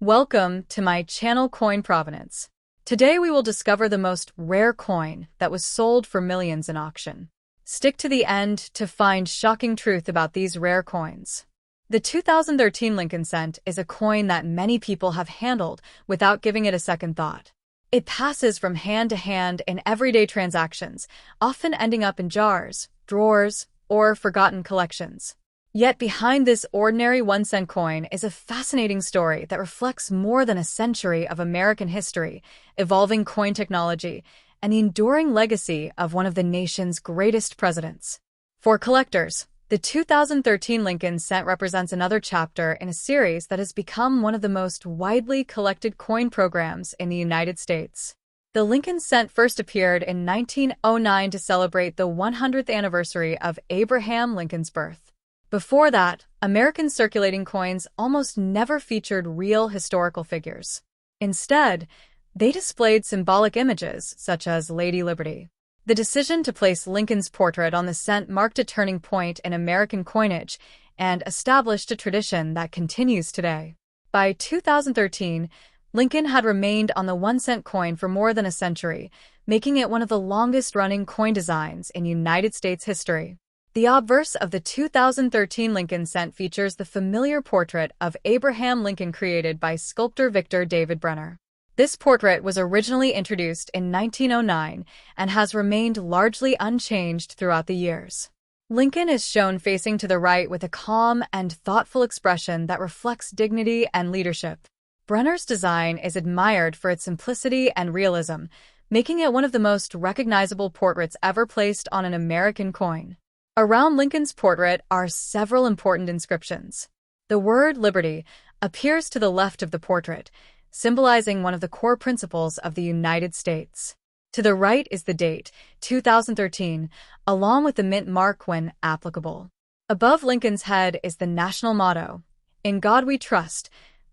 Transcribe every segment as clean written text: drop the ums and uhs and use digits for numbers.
Welcome to my channel Coin Provenance. Today we will discover the most rare coin that was sold for millions in auction. Stick to the end to find shocking truth about these rare coins. The 2013 Lincoln cent is a coin that many people have handled without giving it a second thought. It passes from hand to hand in everyday transactions, often ending up in jars, drawers, or forgotten collections. Yet behind this ordinary 1-cent coin is a fascinating story that reflects more than a century of American history, evolving coin technology, and the enduring legacy of one of the nation's greatest presidents. For collectors, the 2013 Lincoln cent represents another chapter in a series that has become one of the most widely collected coin programs in the United States. The Lincoln cent first appeared in 1909 to celebrate the 100th anniversary of Abraham Lincoln's birth. Before that, American circulating coins almost never featured real historical figures. Instead, they displayed symbolic images such as Lady Liberty. The decision to place Lincoln's portrait on the cent marked a turning point in American coinage and established a tradition that continues today. By 2013, Lincoln had remained on the 1-cent coin for more than a century, making it one of the longest-running coin designs in United States history. The obverse of the 2013 Lincoln cent features the familiar portrait of Abraham Lincoln created by sculptor Victor David Brenner. This portrait was originally introduced in 1909 and has remained largely unchanged throughout the years. Lincoln is shown facing to the right with a calm and thoughtful expression that reflects dignity and leadership. Brenner's design is admired for its simplicity and realism, making it one of the most recognizable portraits ever placed on an American coin. Around Lincoln's portrait are several important inscriptions. The word liberty appears to the left of the portrait, symbolizing one of the core principles of the United States. To the right is the date, 2013, along with the mint mark when applicable. Above Lincoln's head is the national motto, "In God We Trust,"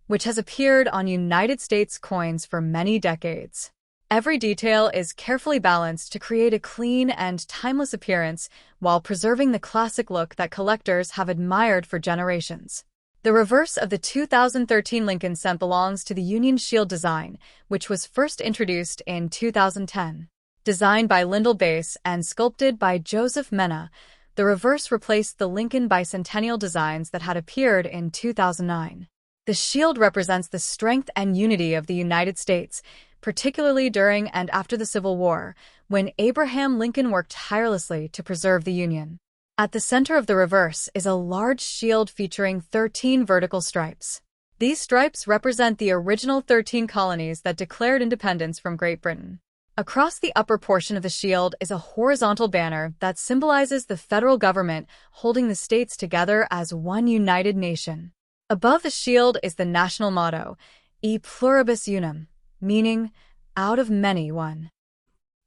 which has appeared on United States coins for many decades. Every detail is carefully balanced to create a clean and timeless appearance while preserving the classic look that collectors have admired for generations. The reverse of the 2013 Lincoln cent belongs to the Union Shield design, which was first introduced in 2010. Designed by Lyndall Bass and sculpted by Joseph Mena, the reverse replaced the Lincoln bicentennial designs that had appeared in 2009. The shield represents the strength and unity of the United States, particularly during and after the Civil War, when Abraham Lincoln worked tirelessly to preserve the Union. At the center of the reverse is a large shield featuring 13 vertical stripes. These stripes represent the original 13 colonies that declared independence from Great Britain. Across the upper portion of the shield is a horizontal banner that symbolizes the federal government holding the states together as one united nation. Above the shield is the national motto, E pluribus unum, meaning, out of many, one.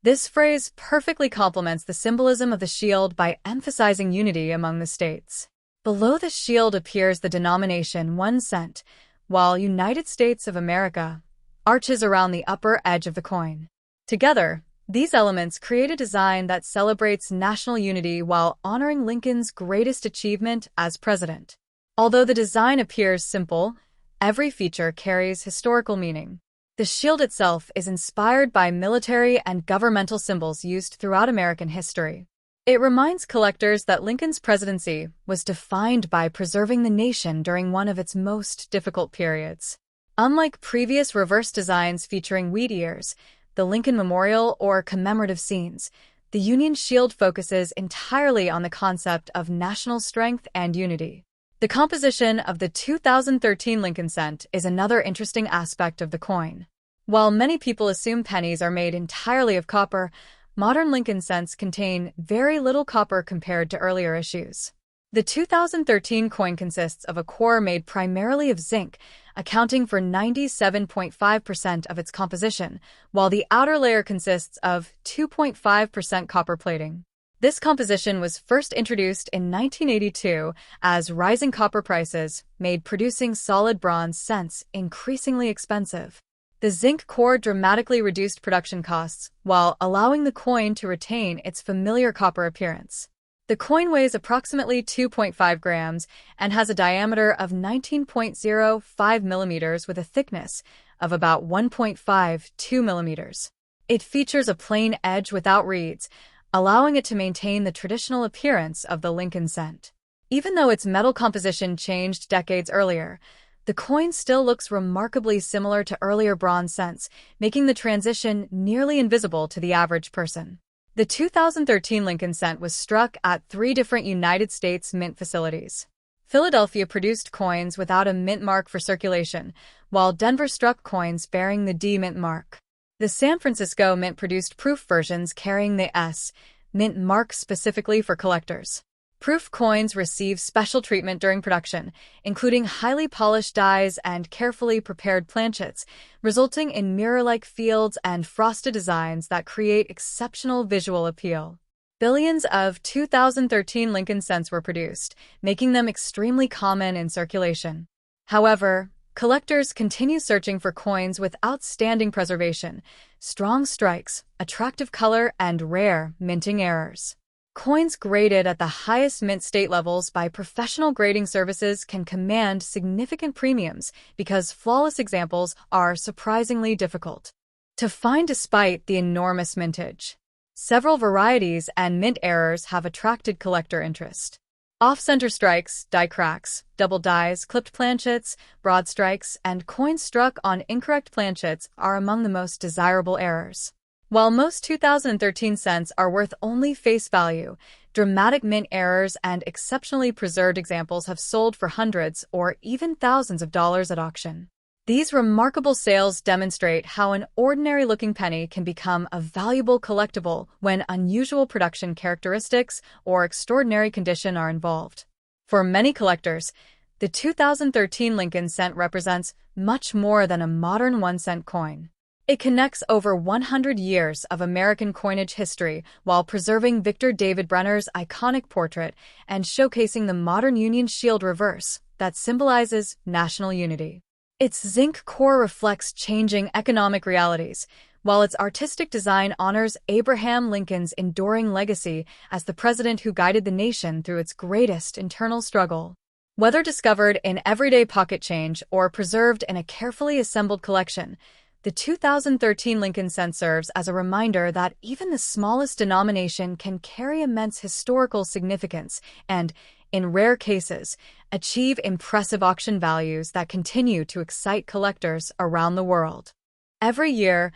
This phrase perfectly complements the symbolism of the shield by emphasizing unity among the states. Below the shield appears the denomination 1 cent, while United States of America arches around the upper edge of the coin. Together, these elements create a design that celebrates national unity while honoring Lincoln's greatest achievement as president. Although the design appears simple, every feature carries historical meaning. The shield itself is inspired by military and governmental symbols used throughout American history. It reminds collectors that Lincoln's presidency was defined by preserving the nation during one of its most difficult periods. Unlike previous reverse designs featuring wheat ears, the Lincoln Memorial, or commemorative scenes, the Union Shield focuses entirely on the concept of national strength and unity. The composition of the 2013 Lincoln cent is another interesting aspect of the coin. While many people assume pennies are made entirely of copper, modern Lincoln cents contain very little copper compared to earlier issues. The 2013 coin consists of a core made primarily of zinc, accounting for 97.5% of its composition, while the outer layer consists of 2.5% copper plating. This composition was first introduced in 1982 as rising copper prices made producing solid bronze cents increasingly expensive. The zinc core dramatically reduced production costs while allowing the coin to retain its familiar copper appearance. The coin weighs approximately 2.5 grams and has a diameter of 19.05 millimeters with a thickness of about 1.52 millimeters. It features a plain edge without reeds, allowing it to maintain the traditional appearance of the Lincoln cent. Even though its metal composition changed decades earlier, the coin still looks remarkably similar to earlier bronze cents, making the transition nearly invisible to the average person. The 2013 Lincoln cent was struck at 3 different United States mint facilities. Philadelphia produced coins without a mint mark for circulation, while Denver struck coins bearing the D mint mark. The San Francisco Mint produced proof versions carrying the S mint mark specifically for collectors. Proof coins receive special treatment during production, including highly polished dies and carefully prepared planchets, resulting in mirror-like fields and frosted designs that create exceptional visual appeal. Billions of 2013 Lincoln cents were produced, making them extremely common in circulation. However, collectors continue searching for coins with outstanding preservation, strong strikes, attractive color, and rare minting errors. Coins graded at the highest mint state levels by professional grading services can command significant premiums because flawless examples are surprisingly difficult to find despite the enormous mintage. Several varieties and mint errors have attracted collector interest. Off-center strikes, die cracks, double dies, clipped planchets, broad strikes, and coins struck on incorrect planchets are among the most desirable errors. While most 2013 cents are worth only face value, dramatic mint errors and exceptionally preserved examples have sold for hundreds or even thousands of dollars at auction. These remarkable sales demonstrate how an ordinary-looking penny can become a valuable collectible when unusual production characteristics or extraordinary condition are involved. For many collectors, the 2013 Lincoln cent represents much more than a modern 1-cent coin. It connects over 100 years of American coinage history while preserving Victor David Brenner's iconic portrait and showcasing the modern Union Shield reverse that symbolizes national unity. Its zinc core reflects changing economic realities, while its artistic design honors Abraham Lincoln's enduring legacy as the president who guided the nation through its greatest internal struggle. Whether discovered in everyday pocket change or preserved in a carefully assembled collection, the 2013 Lincoln cent serves as a reminder that even the smallest denomination can carry immense historical significance and, in rare cases, achieve impressive auction values that continue to excite collectors around the world. Every year,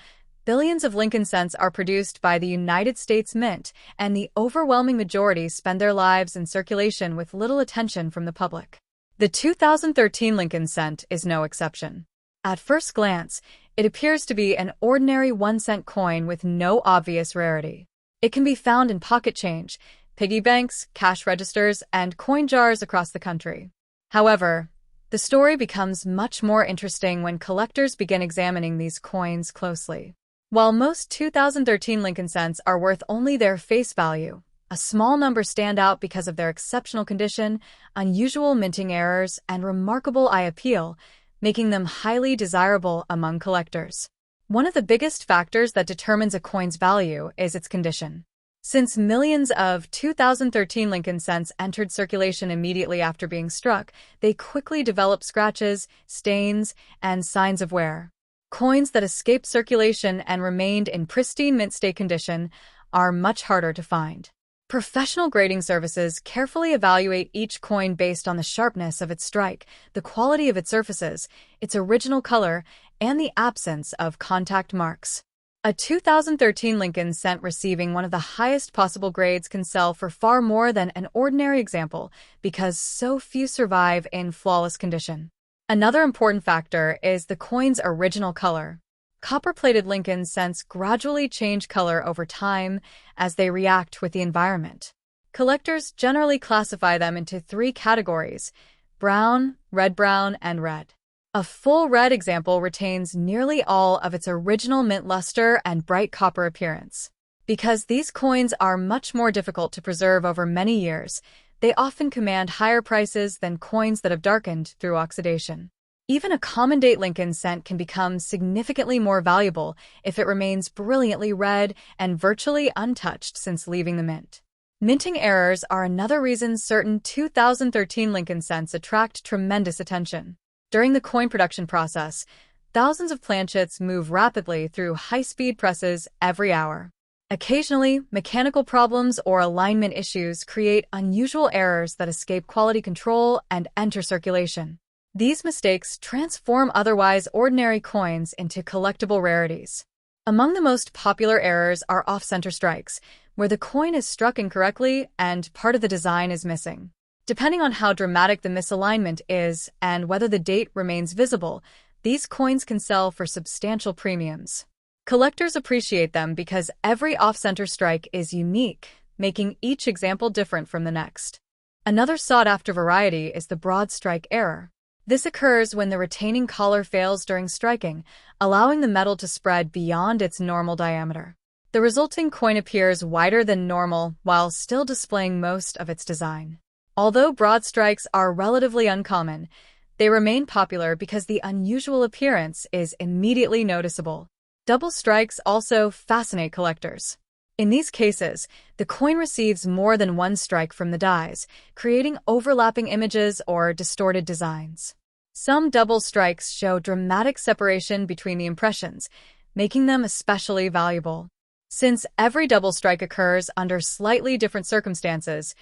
billions of Lincoln cents are produced by the United States Mint, and the overwhelming majority spend their lives in circulation with little attention from the public. The 2013 Lincoln cent is no exception. At first glance, it appears to be an ordinary 1-cent coin with no obvious rarity. It can be found in pocket change, piggy banks, cash registers, and coin jars across the country. However, the story becomes much more interesting when collectors begin examining these coins closely. While most 2013 Lincoln cents are worth only their face value, a small number stand out because of their exceptional condition, unusual minting errors, and remarkable eye appeal, making them highly desirable among collectors. One of the biggest factors that determines a coin's value is its condition. Since millions of 2013 Lincoln cents entered circulation immediately after being struck, they quickly developed scratches, stains, and signs of wear. Coins that escaped circulation and remained in pristine mint state condition are much harder to find. Professional grading services carefully evaluate each coin based on the sharpness of its strike, the quality of its surfaces, its original color, and the absence of contact marks. A 2013 Lincoln cent receiving one of the highest possible grades can sell for far more than an ordinary example because so few survive in flawless condition. Another important factor is the coin's original color. Copper-plated Lincoln cents gradually change color over time as they react with the environment. Collectors generally classify them into 3 categories: brown, red-brown, and red. A full red example retains nearly all of its original mint luster and bright copper appearance. Because these coins are much more difficult to preserve over many years, they often command higher prices than coins that have darkened through oxidation. Even a common-date Lincoln cent can become significantly more valuable if it remains brilliantly red and virtually untouched since leaving the mint. Minting errors are another reason certain 2013 Lincoln cents attract tremendous attention. During the coin production process, thousands of planchets move rapidly through high-speed presses every hour. Occasionally, mechanical problems or alignment issues create unusual errors that escape quality control and enter circulation. These mistakes transform otherwise ordinary coins into collectible rarities. Among the most popular errors are off-center strikes, where the coin is struck incorrectly and part of the design is missing. Depending on how dramatic the misalignment is and whether the date remains visible, these coins can sell for substantial premiums. Collectors appreciate them because every off-center strike is unique, making each example different from the next. Another sought-after variety is the broad strike error. This occurs when the retaining collar fails during striking, allowing the metal to spread beyond its normal diameter. The resulting coin appears wider than normal while still displaying most of its design. Although broad strikes are relatively uncommon, they remain popular because the unusual appearance is immediately noticeable. Double strikes also fascinate collectors. In these cases, the coin receives more than one strike from the dies, creating overlapping images or distorted designs. Some double strikes show dramatic separation between the impressions, making them especially valuable. Since every double strike occurs under slightly different circumstances,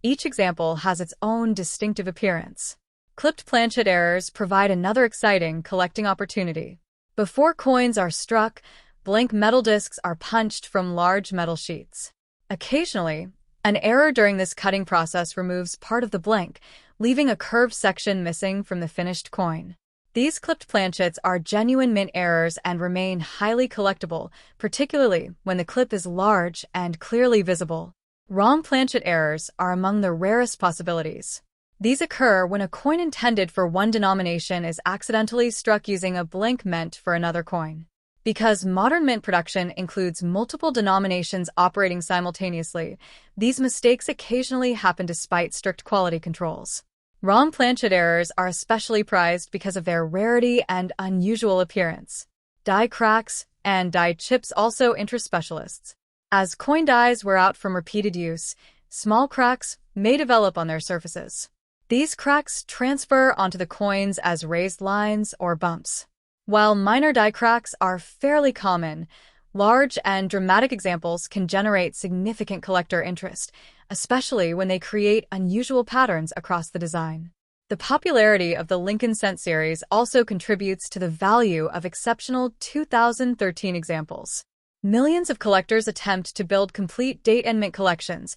each example has its own distinctive appearance. Clipped planchet errors provide another exciting collecting opportunity. Before coins are struck, blank metal discs are punched from large metal sheets. Occasionally, an error during this cutting process removes part of the blank, leaving a curved section missing from the finished coin. These clipped planchets are genuine mint errors and remain highly collectible, particularly when the clip is large and clearly visible. Wrong planchet errors are among the rarest possibilities. These occur when a coin intended for one denomination is accidentally struck using a blank meant for another coin. Because modern mint production includes multiple denominations operating simultaneously, these mistakes occasionally happen despite strict quality controls. Wrong planchet errors are especially prized because of their rarity and unusual appearance. Die cracks and die chips also interest specialists. As coin dies wear out from repeated use, small cracks may develop on their surfaces. These cracks transfer onto the coins as raised lines or bumps. While minor die cracks are fairly common, large and dramatic examples can generate significant collector interest, especially when they create unusual patterns across the design. The popularity of the Lincoln cent series also contributes to the value of exceptional 2013 examples. Millions of collectors attempt to build complete date and mint collections,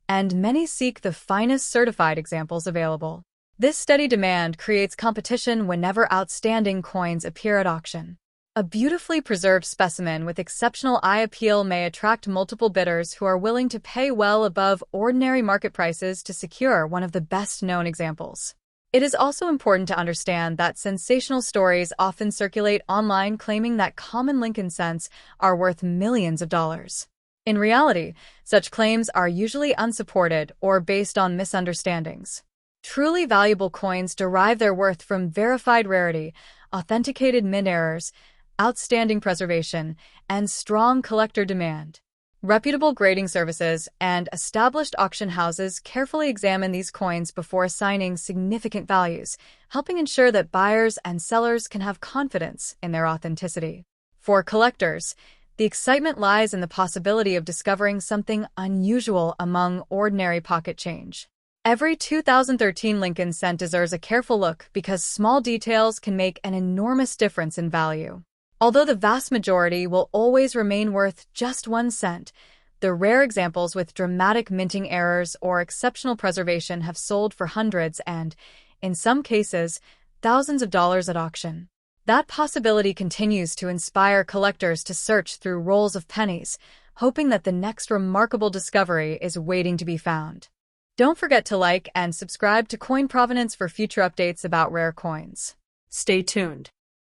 and many seek the finest certified examples available. This steady demand creates competition whenever outstanding coins appear at auction. A beautifully preserved specimen with exceptional eye appeal may attract multiple bidders who are willing to pay well above ordinary market prices to secure one of the best-known examples. It is also important to understand that sensational stories often circulate online claiming that common Lincoln cents are worth millions of dollars. In reality, such claims are usually unsupported or based on misunderstandings. Truly valuable coins derive their worth from verified rarity, authenticated mint errors, outstanding preservation, and strong collector demand. Reputable grading services and established auction houses carefully examine these coins before assigning significant values, helping ensure that buyers and sellers can have confidence in their authenticity. For collectors, the excitement lies in the possibility of discovering something unusual among ordinary pocket change. Every 2013 Lincoln cent deserves a careful look because small details can make an enormous difference in value. Although the vast majority will always remain worth just 1 cent, the rare examples with dramatic minting errors or exceptional preservation have sold for hundreds and, in some cases, thousands of dollars at auction. That possibility continues to inspire collectors to search through rolls of pennies, hoping that the next remarkable discovery is waiting to be found. Don't forget to like and subscribe to Coin Provenance for future updates about rare coins. Stay tuned.